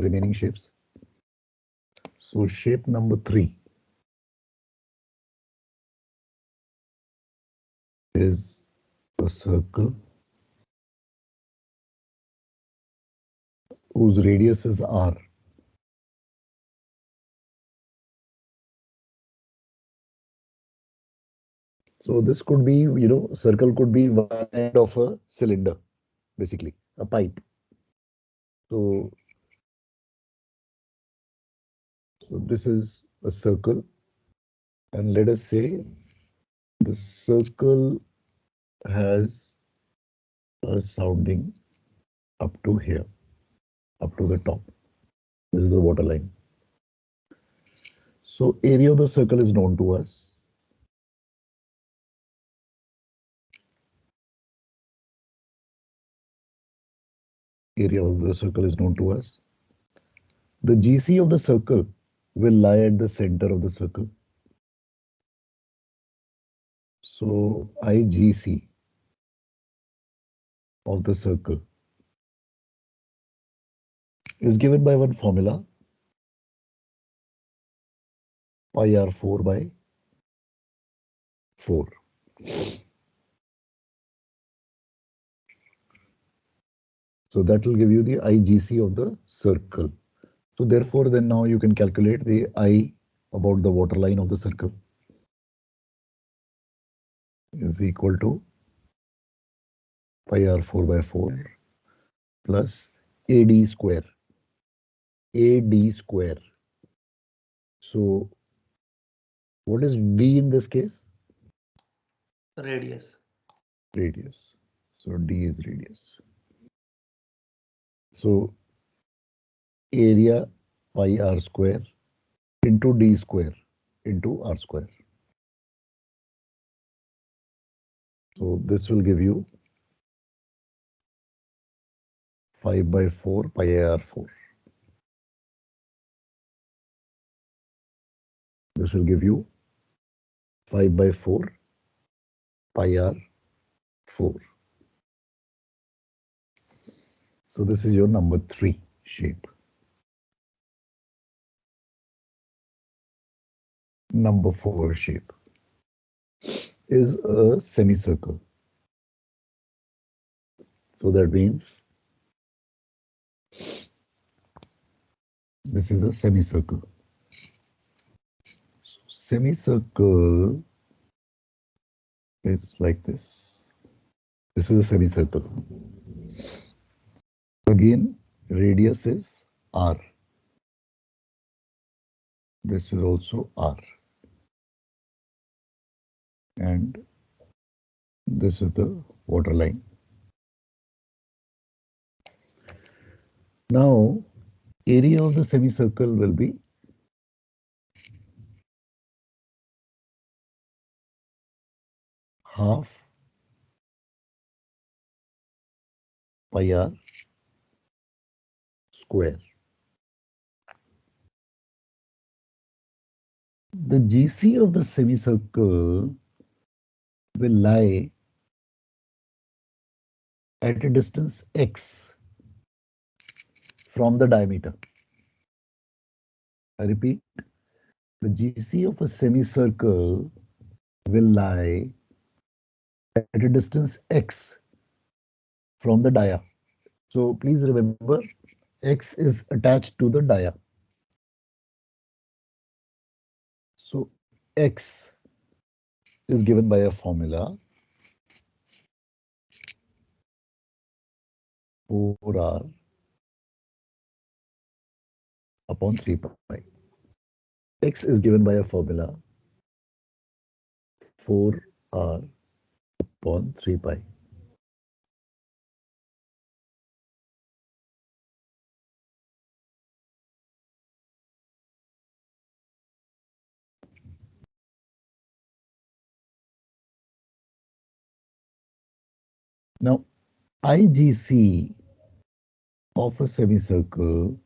remaining shapes. So shape number 3 is a circle whose radius is r. So this could be, circle could be one end of a cylinder, basically a pipe. So this is a circle, and let us say the circle has a sounding up to here, up to the top. This is the water line. So area of the circle is known to us. Area of the circle is known to us. The GC of the circle will lie at the center of the circle. So IGC of the circle is given by one formula, pi r4 by 4. So that will give you the IGC of the circle. So therefore, then now you can calculate the I about the water line of the circle is equal to pi r4 by 4 plus AD square. AD square. So what is D in this case? Radius. Radius. So D is radius. So area pi r square into D square into r square. So this will give you 5 by 4 pi r4. This will give you 5 by 4 pi r4. So this is your number 3 shape. Number 4 shape is a semicircle. So that means this is a semicircle. So semicircle is like this. This is a semicircle. Again, radius is r. This is also r. And this is the water line. Now, area of the semicircle will be half pi r square. The GC of the semicircle will lie at a distance x from the diameter. I repeat, the GC of a semicircle will lie at a distance x from the dia. So please remember, x is attached to the dia. So x is given by a formula 4r upon 3 pi. X is given by a formula 4r upon 3 pi. Now, IGC of a semicircle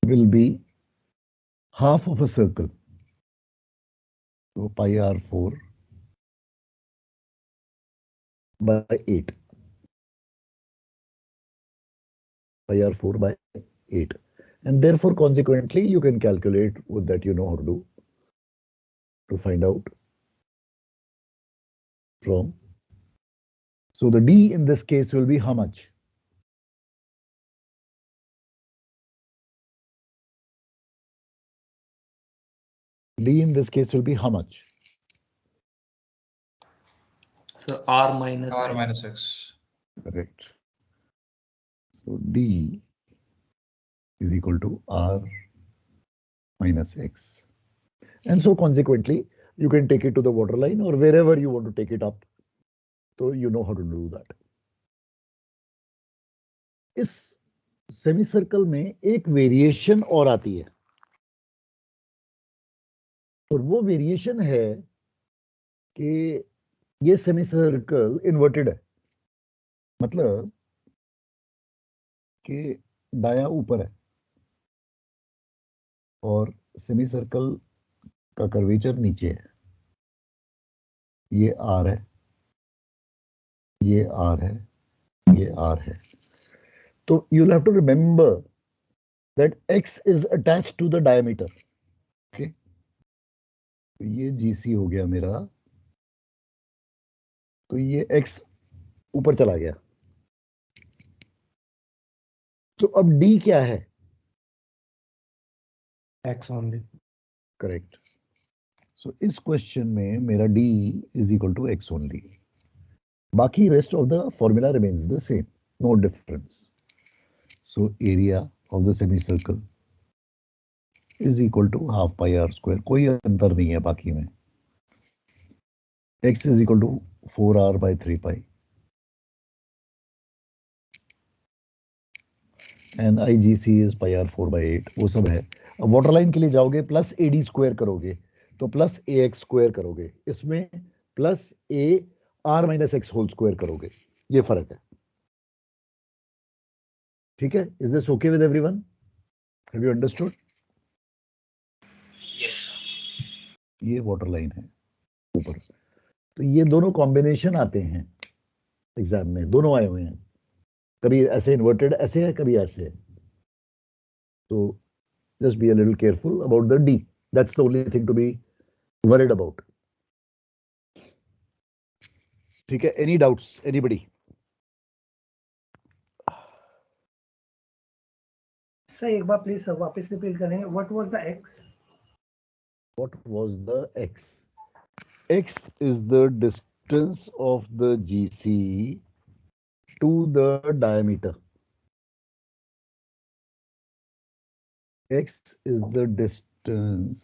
will be half of a circle. So pi r4 by 8. Pi r4 by 8. And therefore, consequently, you can calculate with that you know how to do to find out from. So the D in this case will be how much? D in this case will be how much? So R minus R X. minus X. Correct. So D is equal to R minus X. And so consequently, you can take it to the waterline or wherever you want to take it up. So you know how to do that. इस semi circle में एक variation और आती है और वो variation है कि ये सेमी सर्कल इन्वर्टेड है, मतलब कि दाया ऊपर है और सेमी सर्कल का कर्वेचर नीचे है. ये आर है, ये आर है, ये आर है. तो you have to remember that X is attached to the diameter. Okay, ये जीसी हो गया मेरा, तो ये एक्स ऊपर चला गया. तो अब डी क्या है? X only. करेक्ट. सो इस क्वेश्चन में मेरा D is equal to X only. बाकी rest of the formula remains the same, no difference. So area of the semi circle is equal to half pi r square. कोई अंतर नहीं है बाकी में. x is equal to 4r by 3 pi and IGC is pi r 4 by 8. वो सब है. अब वाटर लाइन के लिए जाओगे प्लस AD स्क्वायर करोगे तो प्लस AX स्क्वायर करोगे, इसमें plus AR minus X whole square करोगे. ये फर्क है. ठीक है? Is this okay with everyone? Have you understood? Yes, sir. ये वाटर लाइन है ऊपर. तो ये दोनों कॉम्बिनेशन आते हैं एग्जाम में, दोनों आए हुए हैं. कभी ऐसे इन्वर्टेड ऐसे है, कभी ऐसे है. तो just be a little careful about the D. That's the only thing to be worried about. ठीक है? Any doubts? Anybody? सर एक बार प्लीज वापस रिपीट करेंगे. What was the X? What was the X? X is the distance of the GC to the diameter. X is the distance.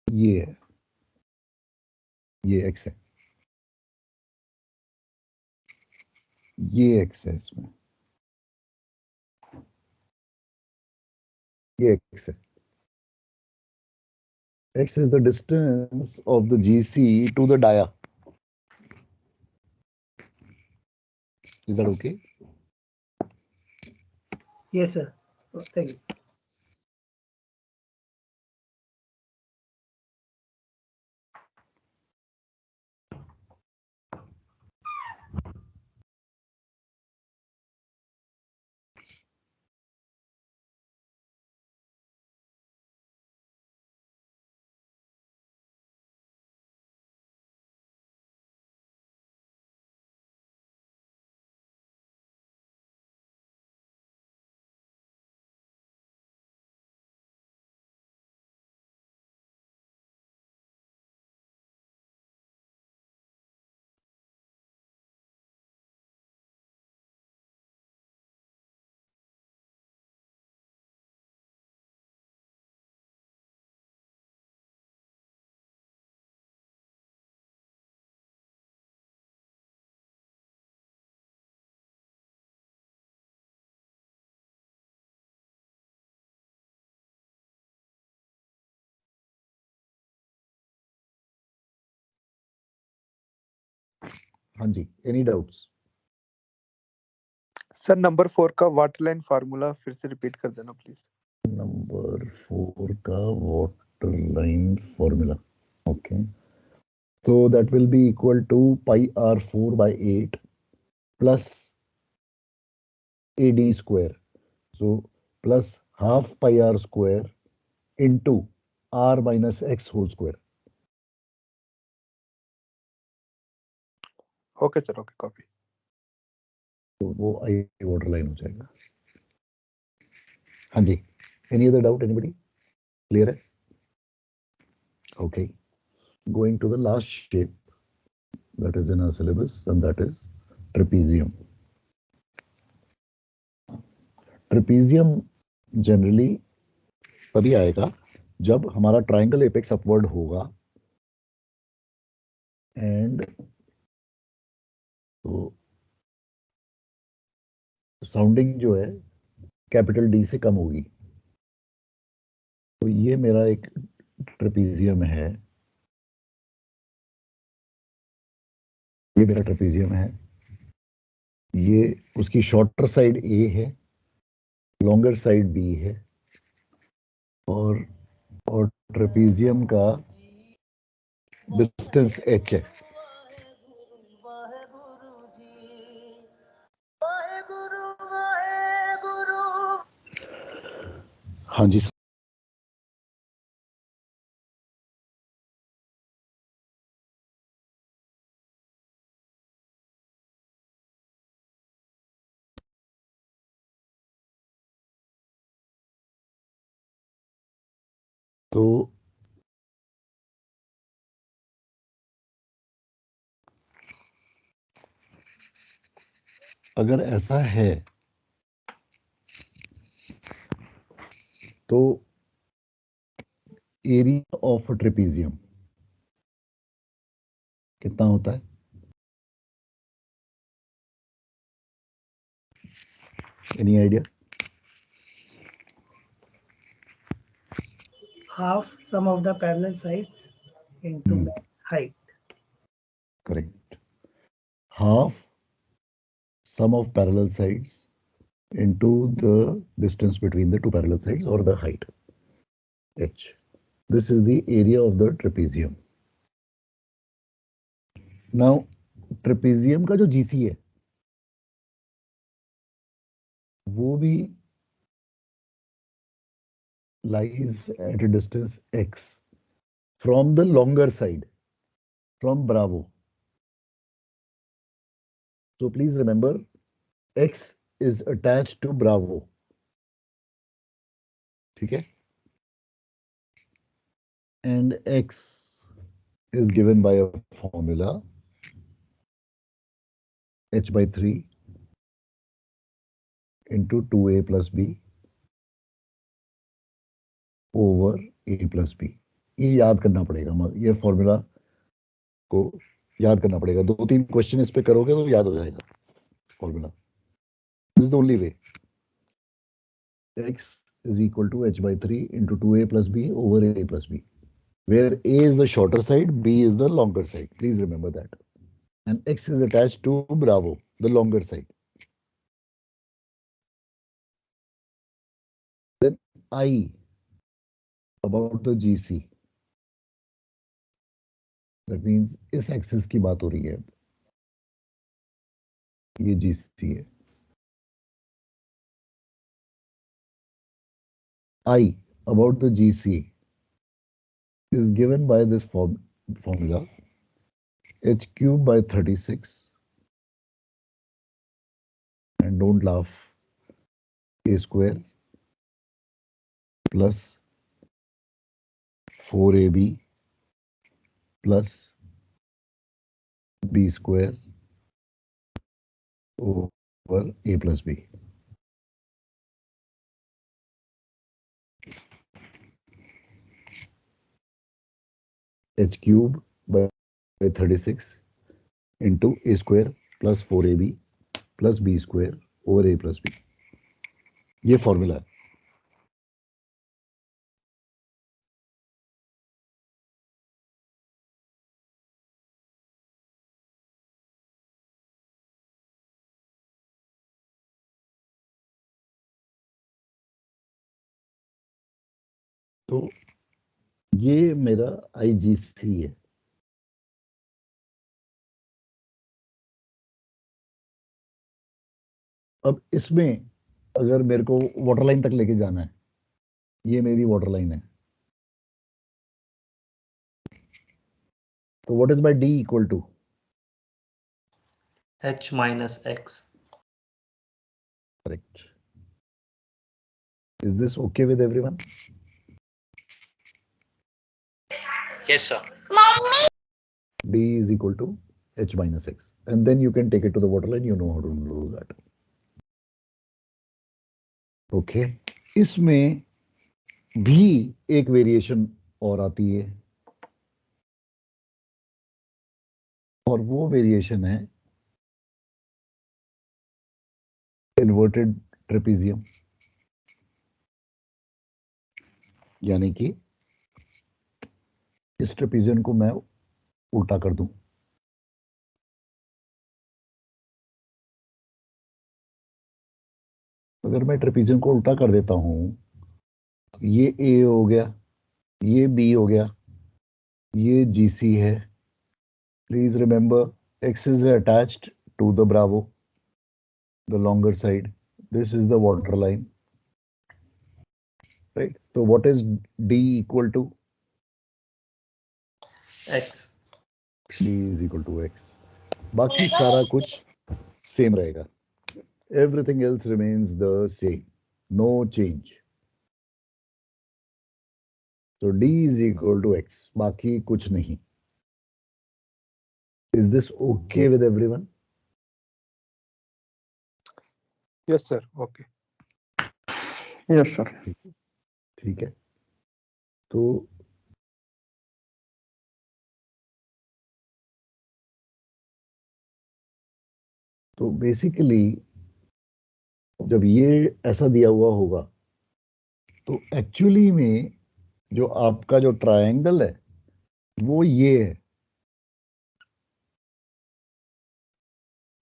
ये है, ये X है, ये X है, इसमें ये X है. X is the distance of the GC to the dia. Is that okay? Yes sir. Thank you. हाँ जी. Any doubts? सर नंबर 4 का वाटर लाइन फार्मूला फिर से रिपीट कर देना प्लीज. नंबर 4 का water line formula. Okay, So that will be equal to pi r4 by 8 plus AD square. So plus half pi r square into r minus x whole square. Okay sir, okay, copy. तो वो I order line हो जाएगा। हाँ जी, any other doubt anybody? Clear है? Okay, going to the last shape that is in our syllabus, and that is trapezium. Trapezium generally तभी आएगा जब हमारा ट्राइंगल एपेक्स अपवर्ड होगा एंड तो साउंडिंग जो है कैपिटल डी से कम होगी। तो ये मेरा एक ट्रेपीजियम है, ये मेरा ट्रेपीजियम है। ये उसकी शॉर्टर साइड ए है, लॉन्गर साइड बी है, और ट्रेपीजियम का डिस्टेंस एच है। हाँ जी सर। तो अगर ऐसा है तो एरिया ऑफ ट्रेपीजियम कितना होता है? Any idea? Half sum of the parallel sides into the height. Correct. Half sum of parallel sides into the distance between the two parallel sides or the height h. This is the area of the trapezium. Now trapezium का जो GC है वो भी lies at a distance x from the longer side, from Bravo. So please remember, x is attached to Bravo. ठीक है? And x is given by a formula h by 3 into 2a plus b over a plus b. ये याद करना पड़ेगा, ये formula को याद करना पड़ेगा। 2-3 क्वेश्चन इस पे करोगे तो याद हो जाएगा formula. This is the only way. x is equal to h by 3 into 2a plus b over a plus b, where a is the shorter side, b is the longer side. Please remember that. And x is attached to Bravo, the longer side. Then I about the GC. That means इस axis की बात हो रही है, ये GC है। I about the GC is given by this formula h cube by 36, and don't laugh, a square plus 4ab plus b square over a plus b. H cube by 36 into a square plus 4ab plus b square over a plus b. ये formula है। तो ये मेरा IGC है। अब इसमें अगर मेरे को वाटर लाइन तक लेके जाना है, ये मेरी वाटर लाइन है, तो what is my D equal to? H minus X. Correct. Is this okay with everyone? Yes, sir. D is equal to H minus X, and then you can take it to the water line. You know how to do that. Okay. इसमें भी एक variation और आती है, और वो variation है inverted trapezium, यानी कि इस ट्रेपेजियम को मैं उल्टा कर दूं, अगर मैं ट्रेपेजियम को उल्टा कर देता हूं, ये ए हो गया, ये बी हो गया, ये जीसी है. Please remember X is attached to the bravo, the longer side. This is the water line, right? So what is D equal to? X. D is equal to X. बाकी सारा कुछ same रहेगा. Everything else remains the same. No change. So D is equal to X. बाकी कुछ नहीं. Is this okay with everyone? Yes, sir. Okay. Yes, sir. ठीक है. तो बेसिकली जब ये ऐसा दिया हुआ होगा, तो एक्चुअली में जो आपका जो ट्रायंगल है वो ये है,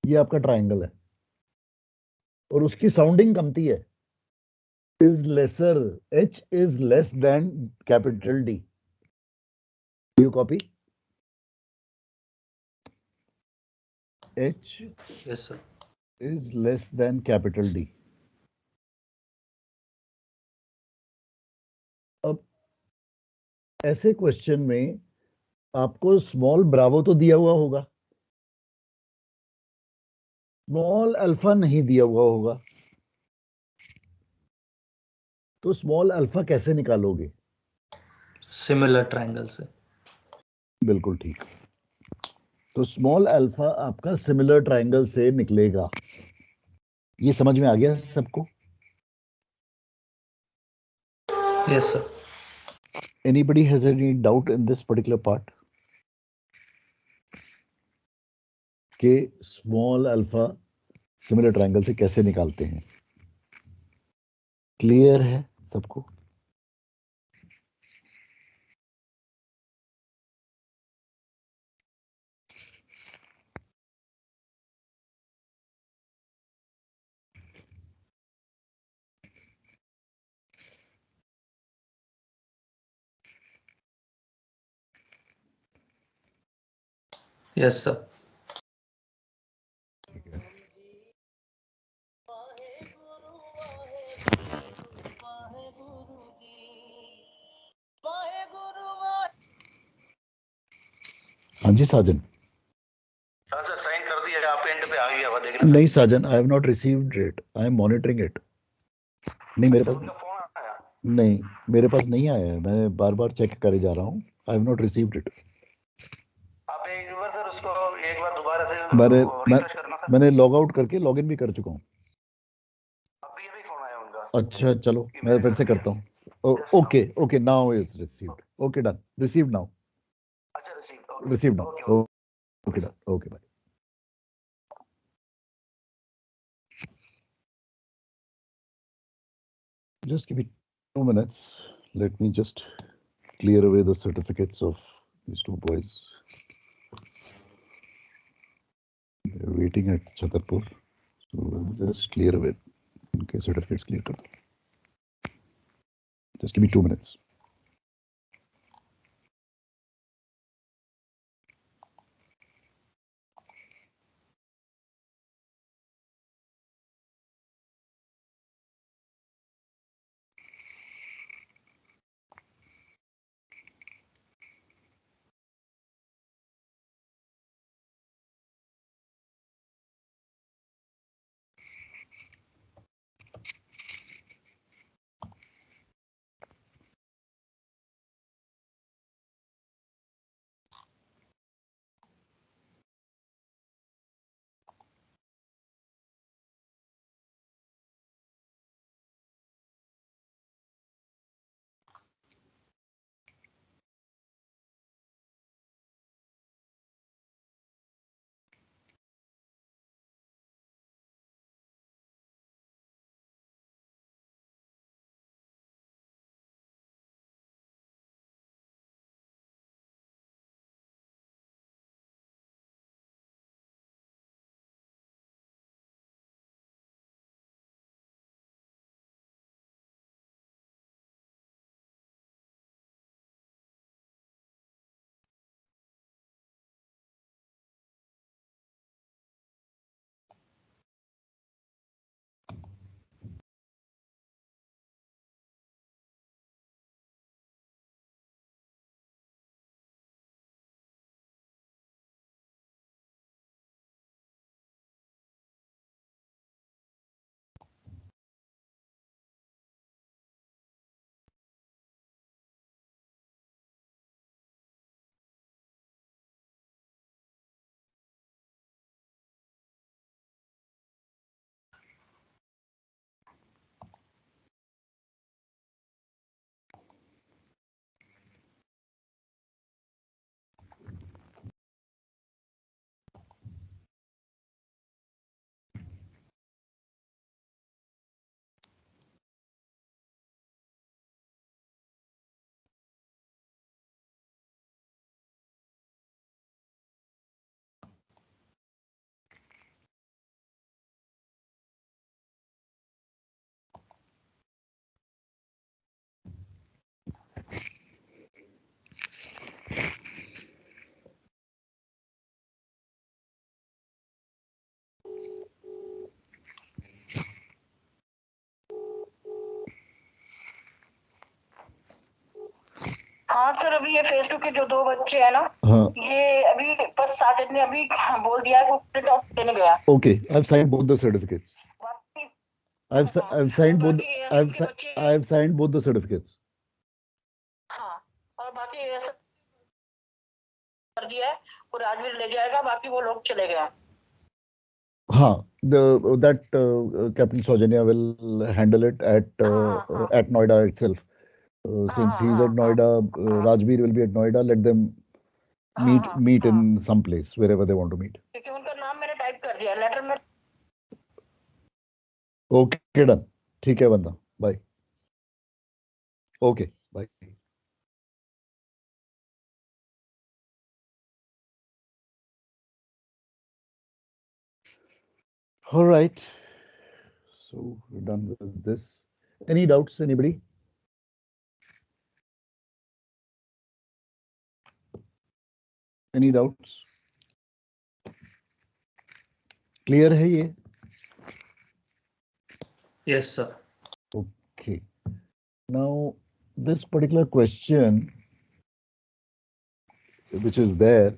ये आपका ट्रायंगल है, और उसकी साउंडिंग कमती है, is lesser, H is less than capital D. You copy? H Yes, sir. Is less than capital D. अब ऐसे क्वेश्चन में आपको स्मॉल ब्रावो तो दिया हुआ होगा, स्मॉल अल्फा नहीं दिया हुआ होगा, तो स्मॉल अल्फा कैसे निकालोगे? Similar triangle से. बिल्कुल ठीक. तो स्मॉल अल्फा आपका सिमिलर ट्रायंगल से निकलेगा. ये समझ में आ गया सबको? Yes, sir. Anybody has any doubt in this particular part? कि स्मॉल अल्फा सिमिलर ट्रायंगल से कैसे निकालते हैं? क्लियर है सबको? Yes, sir. हाँ जी साजन. हाँ सर, साइन कर दिया, आपके एंड पे आ गया हुआ, देखना नहीं Sajan, I have not received it, I am monitoring it. नहीं मेरे सर, पास उनका फोन आया. नहीं, मेरे पास नहीं आया है, मैं बार बार चेक करे जा रहा हूँ. आई हैव नॉट रिसीव्ड इट. आप एक बार सर उसको एक बार दोबारा से मैंने रिफ्रेश करना सर. मैंने लॉग आउट करके लॉग इन भी कर चुका हूँ. अभी अभी फोन आया उनका अच्छा चलो, कि मैं मैंने फिर कर से दिया. करता हूँ. Yes, sir. Okay okay, now is received. Okay done, received now, अच्छा, receive. Received okay now. Okay okay done, okay bye. Just give me 2 minutes. Let me just clear away the certificates of these two boys. They're waiting at Chhatarpur. So we'll just clear away. Okay, certificates clear kar do. Just give me 2 minutes. हाँ sir, अभी ये phase 2 के जो 2 बच्चे हैं ना, हाँ, ये अभी बस साजिद ने अभी बोल दिया है वो प्रिंट आउट देने गया। okay, I've signed both the certificates. बाकी I've signed both. बाकी ASM के बच्चे, I've signed both the certificates. हाँ, और बाकी ASM कर दिया है, वो राजवीर ले जाएगा, बाकी वो लोग चले गए हैं। हाँ, that Captain Saujanya will handle it at Noida itself. Since he's at Noida, Rajbir will be at Noida. Let them meet in some place wherever they want to meet. क्योंकि उनका नाम मैंने टाइप कर दिया लेटर में। Okay, done. ठीक है बंदा. Bye. Okay, bye. All right. So we're done with this. Any doubts, anybody? Any doubts? Clear है ये? Yes, sir. Okay. Now, this particular question, which is there,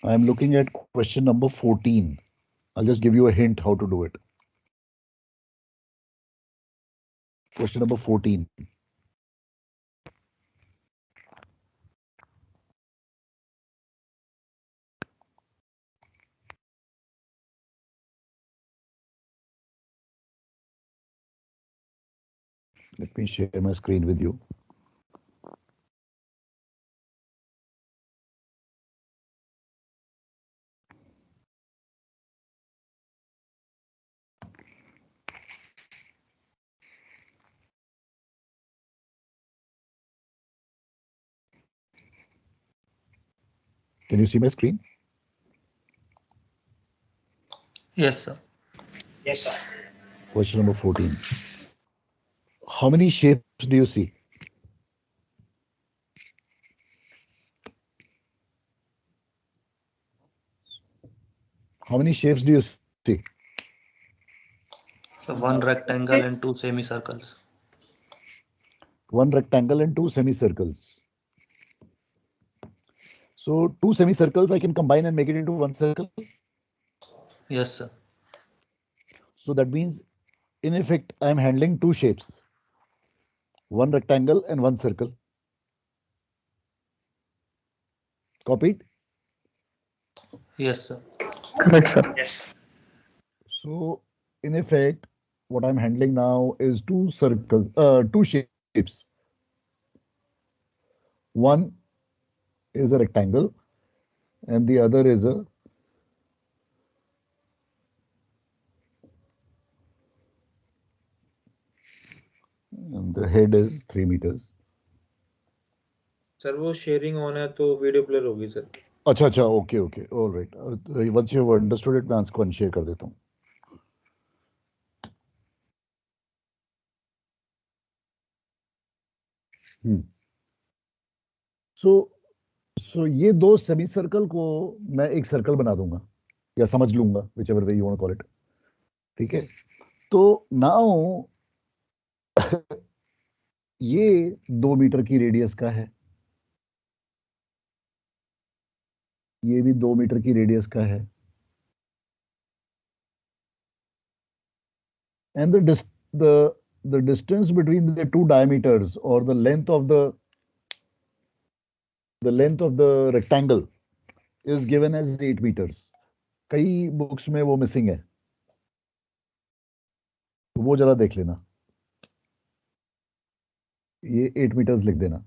I'm looking at question number 14. I'll just give you a hint how to do it. Question number 14. Let me share my screen with you. Can you see my screen? Yes, sir. Yes, sir. Question number 14. How many shapes do you see? How many shapes do you see? So one rectangle and 2 semicircles. One rectangle and 2 semicircles. So 2 semicircles I can combine and make it into one circle. Yes, sir. So that means, in effect, I'm handling 2 shapes. One rectangle and one circle. Copied? Yes, sir. Correct, sir. Yes. So, in effect, what I'm handling now is 2 circles, 2 shapes. One is a rectangle and the other is a and the head is 3 meters. Sir वो sharing on है तो video player होगी sir. अच्छा अच्छा, okay okay, alright, once you have understood it मैं इसको unshare कर देता हूँ। सो ये 2 सेमी सर्कल को मैं एक सर्कल बना दूंगा या समझ लूंगा, whichever way you want to call it. ठीक है, तो नाउ ये 2 मीटर की रेडियस का है, ये भी 2 मीटर की रेडियस का है, and the distance between the two diameters or the length of the rectangle is given as 8 meters. कई बुक्स में वो मिसिंग है, वो जरा देख लेना, ये 8 meters लिख देना।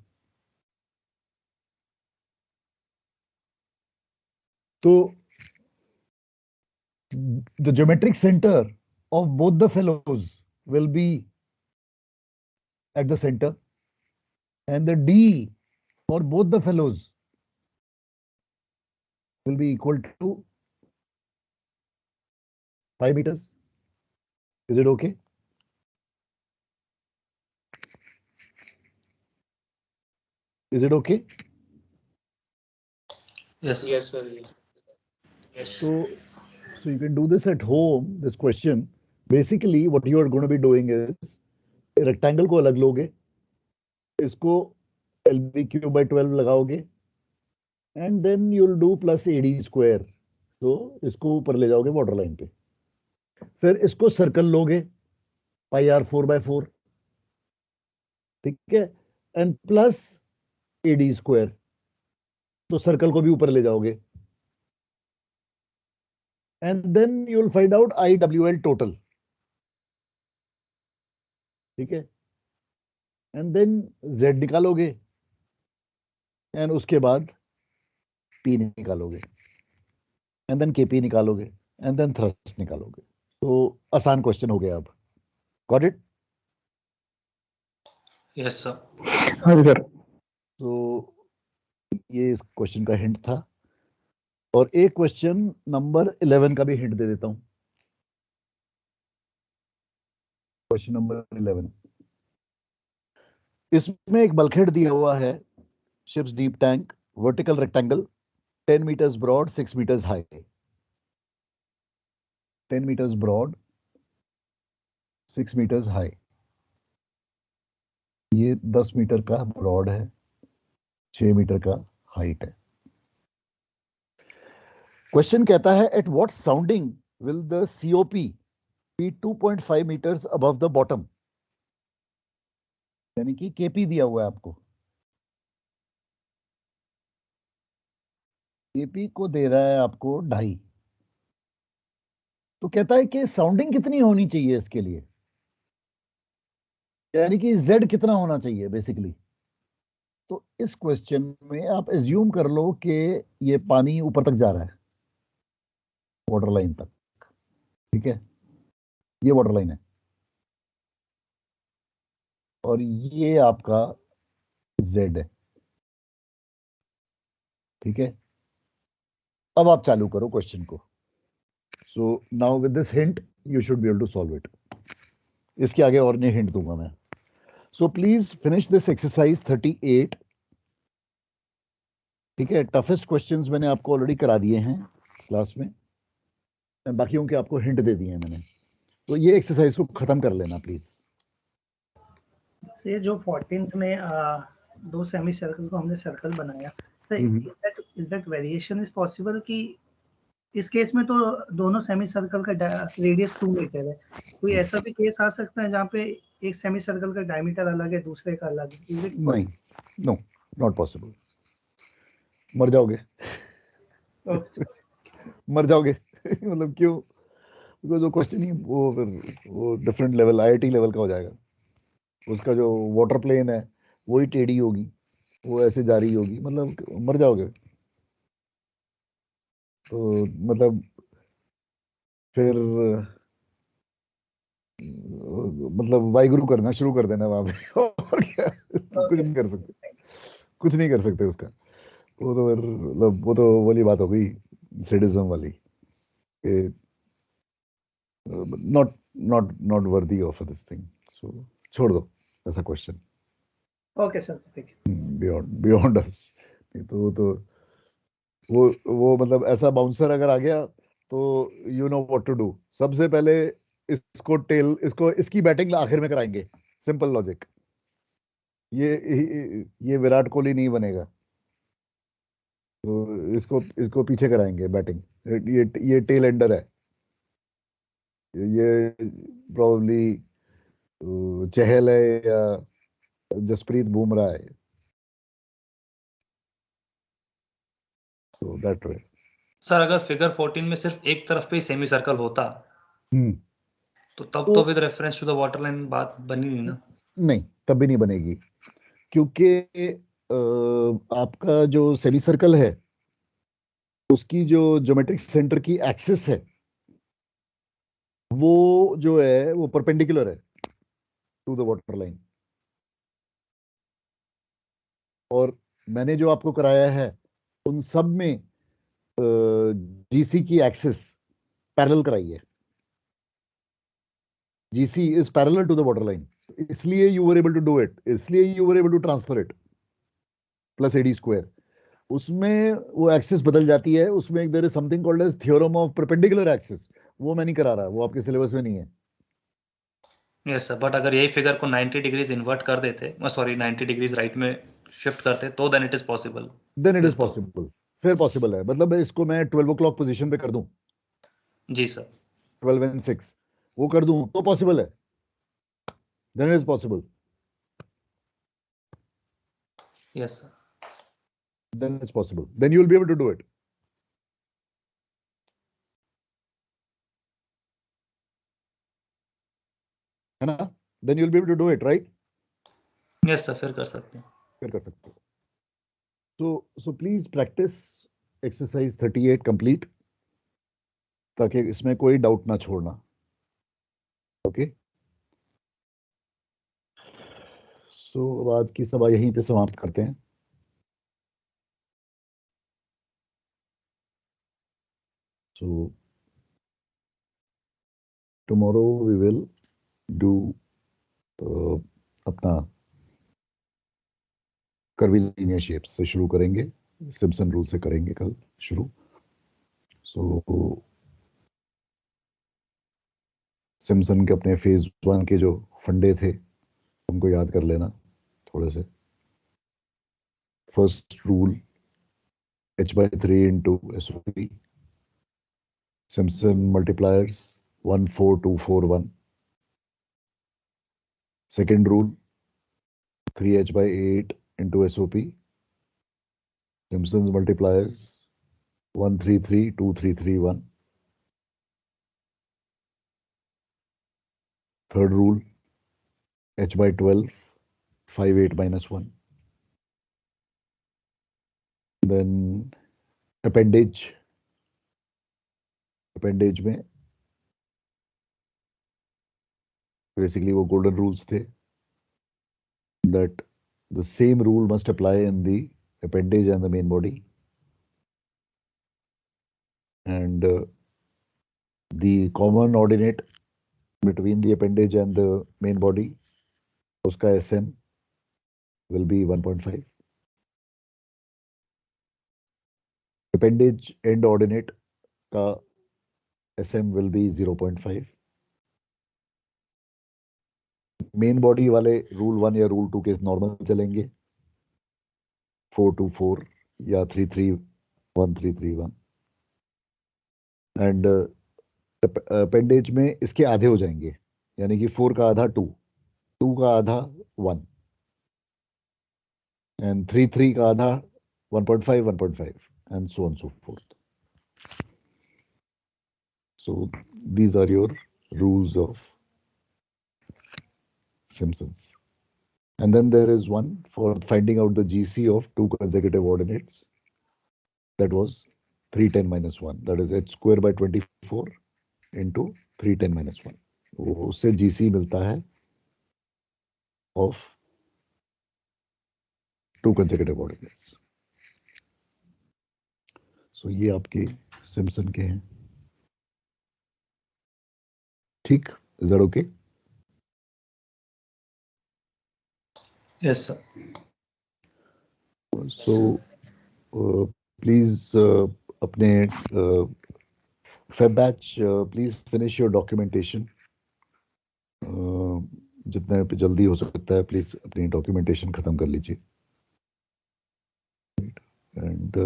तो the geometric center of both the fellows will be at the center, and the D for both the fellows will be equal to 5 meters. Is it okay? Is it okay? Yes, sir. Yes sir. Yes. So you can do this at home, this question. Basically, what you are going to be doing is rectangle को अलग लोगे, इसको LB cube by 12 लगाओगे, and then you'll do plus AD square. तो इसको ऊपर ले जाओगे वाटर लाइन पे, फिर इसको सर्कल लोगे पाई आर 4/4, ठीक है, एंड प्लस AD स्क्वायर, तो सर्कल को भी ऊपर ले जाओगे, and then you will find out IWL total, ठीक है, एंड देन Z निकालोगे, एंड उसके बाद P निकालोगे, एंड देन KP निकालोगे, एंड देन थ्रस्ट निकालोगे. तो आसान क्वेश्चन हो गया अब. Got it? Yes sir. हाँ जी सर. तो ये इस क्वेश्चन का हिंट था, और एक क्वेश्चन नंबर 11 का भी हिंट दे देता हूं. क्वेश्चन नंबर 11, इसमें एक बल्कहेड दिया हुआ है, ships deep tank, vertical rectangle, 10 meters broad, 6 meters high. 10 meters broad, 6 meters high. ये 10 मीटर का ब्रॉड है, 6 मीटर का हाइट है. क्वेश्चन कहता है at what sounding will the COP be 2.5 meters above the bottom. यानी कि KP दिया हुआ है आपको, KP को दे रहा है आपको 2.5. तो कहता है कि साउंडिंग कितनी होनी चाहिए इसके लिए, यानी कि Z कितना होना चाहिए बेसिकली. तो इस क्वेश्चन में आप एज्यूम कर लो कि ये पानी ऊपर तक जा रहा है, वाटर लाइन तक, ठीक है, ये वाटर लाइन है, और ये आपका Z है, ठीक है. अब आप चालू करो क्वेश्चन को. So now with this hint you should be able to solve it. इसके आगे और नहीं हिंट दूंगा मैं. So please finish this exercise 38, ठीक है. टफेस्ट क्वेश्चंस मैंने आपको ऑलरेडी करा दिए हैं क्लास में, बाकियों के आपको हिंट दे दिए हैं मैंने. तो ये एक्सरसाइज को खत्म कर लेना प्लीज. ये जो 14th में दो सेमी सर्कल को हमने सर्कल बनाया, तो is that variation is possible कि इस केस में तो दोनों सेमी सर्कल का रेडियस 2 मीटर है, कोई ऐसा भी केस आ सकता है जहाँ पे एक सेमी सर्कल का डायमीटर अलग है, दूसरे का अलग है? नहीं, नो, नॉट पॉसिबल. मर जाओगे. मर जाओगे. मतलब क्यों? बिकॉज जो क्वेश्चन ही वो डिफरेंट लेवल, IIT लेवल का हो जाएगा. उसका जो वाटर प्लेन है वही टेढ़ी होगी, वो ऐसे जा रही होगी, मतलब मर जाओगे. तो मतलब फिर मतलब वाहिगुरु करना शुरू कर देना वहां पे. और क्या, कुछ नहीं कर सकते, कुछ नहीं कर सकते उसका. वो तो मतलब वो तो वाली बात हो गई सेडिज्म वाली, not not not worthy of this thing. So छोड़ दो ऐसा क्वेश्चन. ओके सर, ठीक है. Beyond us. तो वो मतलब ऐसा बाउंसर अगर आ गया तो you know what to do. सबसे पहले इसकी बैटिंग आखिर में कराएंगे. Simple logic. ये विराट कोहली नहीं बनेगा, तो इसको पीछे कराएंगे बैटिंग. ये टेल एंडर है, ये प्रोबेबली चहल है या जसप्रीत बुमराह है. So that way. सर अगर फिगर 14 में सिर्फ एक तरफ पे सेमी सर्कल होता तो तब तो with reference to the water line बात बनी नहीं ना. नहीं, तब भी नहीं बनेगी, क्योंकि आपका जो सेमी सर्कल है उसकी जो ज्योमेट्रिक सेंटर की एक्सिस है वो जो है वो परपेंडिकुलर है टू द वाटर लाइन. और मैंने जो आपको कराया है उन सब में GC की एक्सिस पैरेलल कराई है. GC is parallel to the water line, इसलिए you were able to do it, इसलिए you were able to transfer it plus AD square. उसमें वो एक्सिस बदल जाती है, उसमें there is something called as theorem of perpendicular axis, वो मैं नहीं करा रहा, वो आपके सिलेबस में नहीं है। यस सर, बट अगर यही फिगर को 90 डिग्रीज इन्वर्ट कर देते, सॉरी 90 डिग्रीज राइट में शिफ्ट करते, तो then it is possible. Then it is possible, फिर पॉसिबल है। मतलब इसको मैं 12 o'clock पोजीशन पे कर दूं, जी सर। 12 and 6 वो कर दूं तो पॉसिबल है, then it is possible. Yes sir. Then it's possible. Then you'll be able to do it. है ना? Then you'll be able to do it, right? Yes sir, फिर कर सकते हैं। फिर कर सकते हो। So please practice exercise 38 complete, ताकि इसमें कोई डाउट ना छोड़ना। ओके? So आज की सभा यहीं पे समाप्त करते हैं। So tomorrow we will do अपना कर्वीलिनियर शेप्स से शुरू करेंगे, सिम्पसन रूल से करेंगे कल शुरू। So सिम्पसन के अपने फेज 1 के जो फंडे थे उनको याद कर लेना थोड़े से। First rule h/3 into SOP, Simpson multipliers 1 4 2 4 1. Second rule 3h/8 into SOP, Simpson's multipliers 1 3 3 2 3 3 1. Third rule h/12 5 8 minus 1. Then appendage में basically वो golden rules थे, that the same rule must apply in the appendage and the main body, and the common ordinate between the appendage and the main body, उसका SM will be 1.5. Appendage end ordinate का SM will be 0.5. Main body वाले rule 1 या rule 2 के normal चलेंगे, 4 2 4 या 3 3 1 3 3 1, and appendage में इसके आधे हो जाएंगे, यानी कि 4 का आधा 2, 2 का आधा 1, एंड 3 3 का आधा 1.5 1.5, and so on so forth. So these are your rules of Simpsons. And then there is one for finding out the GC of two consecutive ordinates. That was 310 minus 1. That is h square by 24 into 310 minus 1. उससे GC मिलता है of two consecutive ordinates. So ये आपके Simpson के हैं। ठीक? Is that okay? Yes sir. So please अपने Feb batch please finish your documentation. जितना जल्दी हो सकता है प्लीज अपनी डॉक्यूमेंटेशन खत्म कर लीजिए, and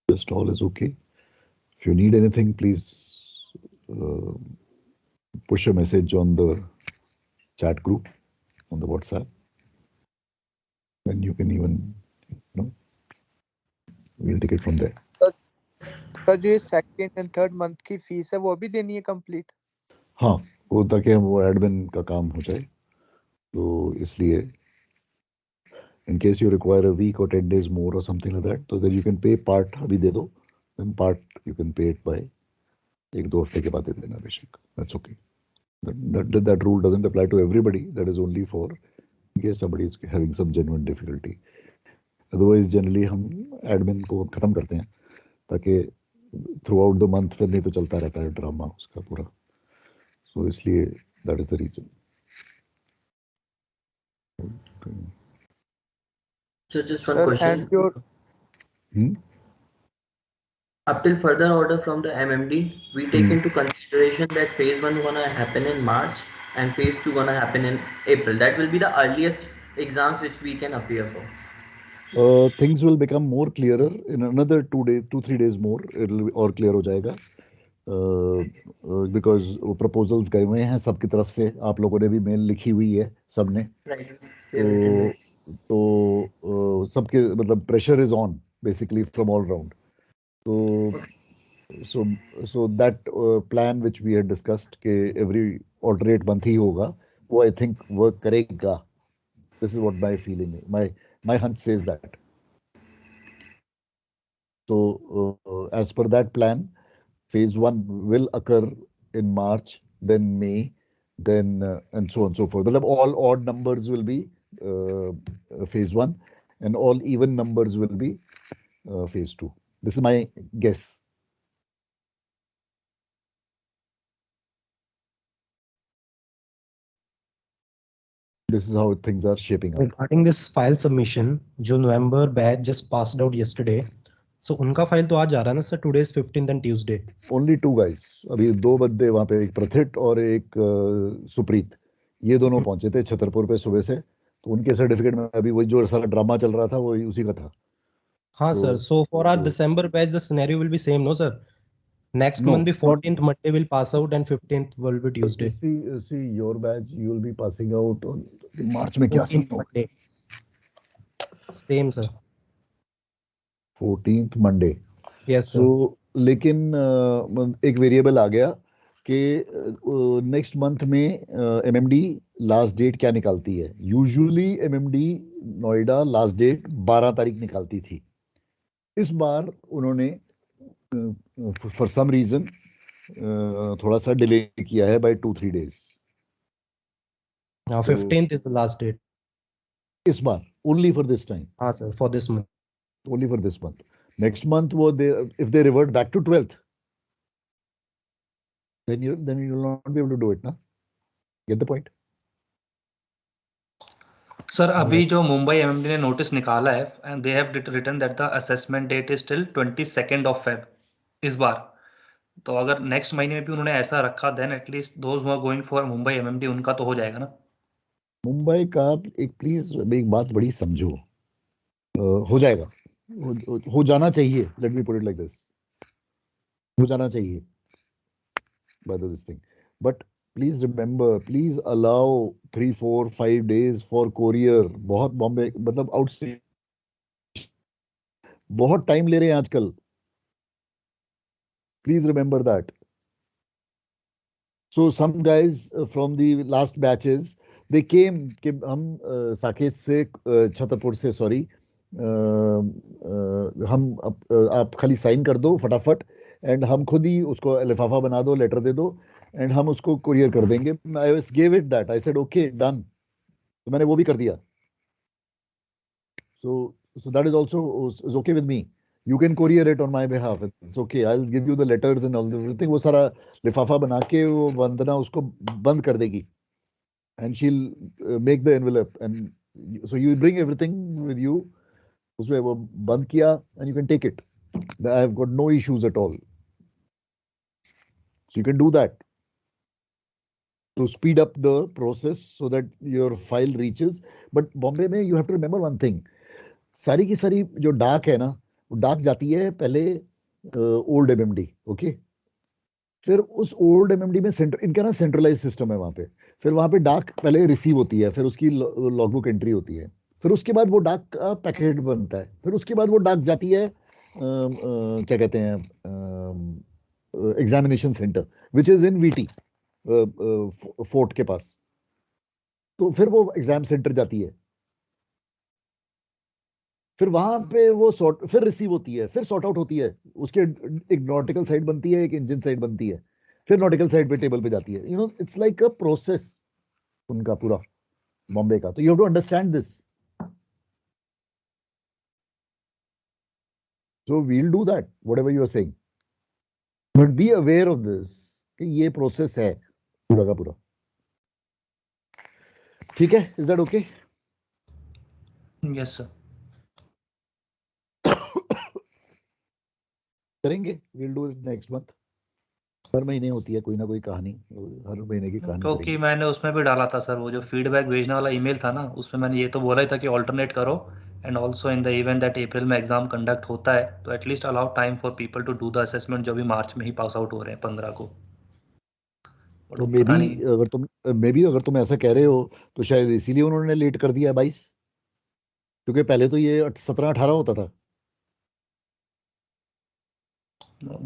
just all is okay. If you need anything, please push a message on the chat group on the WhatsApp, and you can even, we'll take it from there. Sir जो second and third month की fees है वो भी देनी है complete? हाँ, वो ताकि हम वो एडमिन का काम हो जाए, तो इसलिए in case you require a week or 10 days more or something like that, so then you can pay part अभी दे दो, then part you can pay it by 1-2 हफ्ते के बाद दे देना बेशक, that's okay. That rule doesn't apply to everybody. That is only for in case somebody is having some genuine difficulty. Otherwise generally हम admin को खत्म करते हैं ताकि throughout the month फिर नहीं तो चलता रहता है ड्रामा उसका पूरा, so इसलिए that is the reason. So just one question. Up till further order from the MMD, we take into consideration that phase 1 gonna happen in March and phase 2 gonna happen in April. That will be the earliest exams which we can appear for. Things will become more clearer in another 2-3 days more. It'll और clear हो जाएगा. Because वो proposals गए हुए हैं सबकी तरफ से. आप लोगों ने भी मेल लिखी हुई है सबने. तो सबके मतलब pressure is on basically from all round. So that plan which we had discussed कि every alternate month ही होगा, वो I think work करेगा. This is what my feeling is. My hunch says that. So as per that plan, phase 1 will occur in March, then May, then and so on and so forth. All odd numbers will be phase 1 and all even numbers will be phase 2. This is my guess. This is how things are shaping up. Regarding this file submission, जो November batch just passed out yesterday, so उनका file तो आज जा रहा है ना sir? Today is 15th and Tuesday. Only 2 guys. अभी 2 बंदे वहाँ पे, एक प्रथित और एक सुप्रीत, ये दोनों पहुंचे थे छतरपुर पे सुबह से. तो उनके सर्टिफिकेट में अभी वही जो सारा ड्रामा चल रहा था वो उसी का था. हाँ sir. So for our December batch, the scenario will be same, no sir? Next month the 14th Monday will pass out and 15th will be Tuesday. See your batch, you will be passing out on March में क्या scene होगा? Same sir. 14th Monday. Yes sir. So लेकिन एक variable आ गया कि next month में MMD last date क्या निकालती है. Usually MMD Noida last date 12 तारीख निकालती थी. इस बार उन्होंने फॉर सम रीजन थोड़ा सा डिले किया है by 2-3 days. Now 15th is the last date. इस बार only for this time. हाँ sir, for this month. Only for this month. Next month वो if they revert back to 12th, then you will not be able to do it, na? Get the point? Sir अभी जो Mumbai MMD ने notice निकाला है and they have written that the assessment date is till 22nd of Feb इस बार. तो अगर next महीने में भी उन्होंने ऐसा रखा then at least those who are going for Mumbai MMD उनका तो हो जाएगा ना. मुंबई का एक प्लीज एक बात बड़ी समझो, हो जाएगा, हो जाना चाहिए. Let me put it like this, हो जाना चाहिए by this thing. But please remember, please allow 3-4-5 days for courier. बहुत बॉम्बे मतलब आउट बहुत टाइम ले रहे हैं आजकल. Please remember that. So some guys from the last batches, they came कि हम साकेत से छतरपुर से सॉरी हम आप खाली साइन कर दो फटाफट एंड हम खुद ही उसको लिफाफा बना दो, लेटर दे दो एंड हम उसको कुरियर कर देंगे. I gave it that, I said okay done. तो मैंने वो भी कर दिया. So that is also is okay with me. You can courier it on my behalf. It's okay. I'll give you the letters and all everything. वो सारा लिफाफा बना के वो वंदना उसको बंद कर देगी. And she'll make the envelope. And so you bring everything with you. उसमें वो बंद किया and you can take it. I have got no issues at all. So you can do that to speed up the process so that your file reaches. But Bombay में you have to remember one thing. सारी की सारी जो डाक है ना, डाक जाती है पहले ओल्ड एमएमडी. ओके, फिर उस ओल्ड एमएमडी में इनका ना सेंट्रलाइज सिस्टम है वहां पे. फिर वहां पे डाक पहले रिसीव होती है, फिर उसकी लॉगबुक एंट्री होती है, फिर उसके बाद वो डाक का पैकेट बनता है, फिर उसके बाद वो डाक जाती है क्या कहते हैं examination centre which is in VT fort के पास. तो फिर वो एग्जाम सेंटर जाती है, फिर वहां पे वो फिर रिसीव होती है, फिर सॉर्ट आउट होती है. उसके एक नॉटिकल साइड बनती है, एक इंजन साइड बनती है, फिर नॉटिकल साइड पे टेबल पे जाती है. You know it's like a process उनका पूरा बॉम्बे का. तो you have to understand this. So we will do that whatever you are saying, but be aware of this कि ये प्रोसेस है पूरा का पूरा. ठीक है, is that okay? Yes sir. करेंगे, we'll do it next month. हर महीने होती है कोई ना कोई कहानी, हर महीने की कहानी क्योंकि करेंगे। मैंने उसमें भी डाला था सर, वो जो फीडबैक भेजने वाला ईमेल था ना, उसमें मैंने ये तो बोला ही था कि ऑल्टरनेट करो, and also in the event that April में एग्जाम कंडक्ट होता है तो at least allow time for people to do the assessment, जो भी मार्च में ही पास आउट हो रहे हैं 15 को। तो पता नहीं, मे बी अगर तुम ऐसा कह रहे हो तो शायद इसीलिए उन्होंने लेट कर दिया 22, क्योंकि पहले तो ये 17-18 होता था।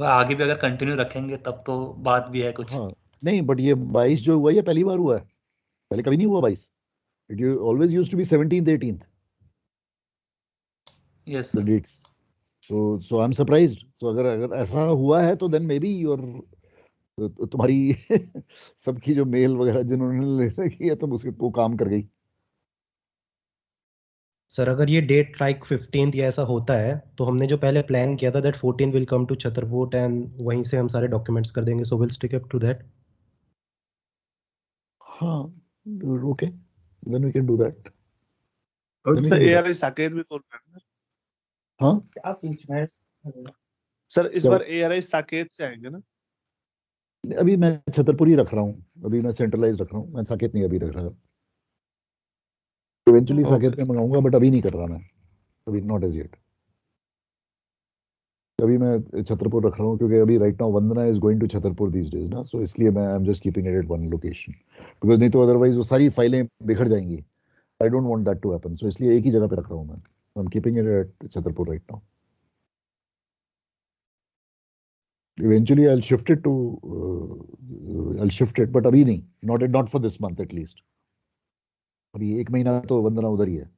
आगे भी अगर कंटिन्यू रखेंगे तब तो बात भी है कुछ। हाँ नहीं, बट ये 22 जो हुआ ये पहली बार हुआ है, पहले कभी नहीं हुआ 22। It always used to be 17th 18th yes the sir. Dates. So I am surprised. तो अगर ऐसा हुआ है तो देन मे बी योर तुम्हारी सबकी जो मेल वगैरह जिन्होंने ले रखी है, तब उसके वो काम कर गई। सर अगर ये डेट लाइक 15th या ऐसा होता है तो हमने जो पहले प्लान किया था that 14 will come to Chhatarpur and वहीं से हम सारे डॉक्यूमेंट्स कर देंगे, so will stick up to that. हाँ okay, then we can do that. और Then we sir can do that. ARI Saket भी कॉल करना। हाँ क्या पूछना है सर? इस क्या? बार एआरआई साकेत से आएंगे ना? अभी मैं छतरपुर ही रख रहा हूँ, अभी मैं सेंट्रलाइज रख रहा हूँ, मैं साकेत नहीं अभी रख रहा। इवेंचुअली साकेत में मंगाऊंगा, बट अभी नहीं कर रहा मैं, अभी नॉट एज येट। अभी मैं छतरपुर रख रहा हूँ क्योंकि अभी right now Vandana is going to Chhatarpur these days ना, सो इसलिए मैं I am just keeping it at one location, because नहीं तो अदरवाइज वो सारी फाइलें बिखर जाएंगी। I don't want that to happen, so इसलिए एक ही जगह पे रख रहा हूँ मैं। I am keeping it at Chhatarpur right now. Eventually I'll shift it to I'll shift it, but अभी नहीं, not for this month at least। अभी एक महीना तो वंदना उधर ही है।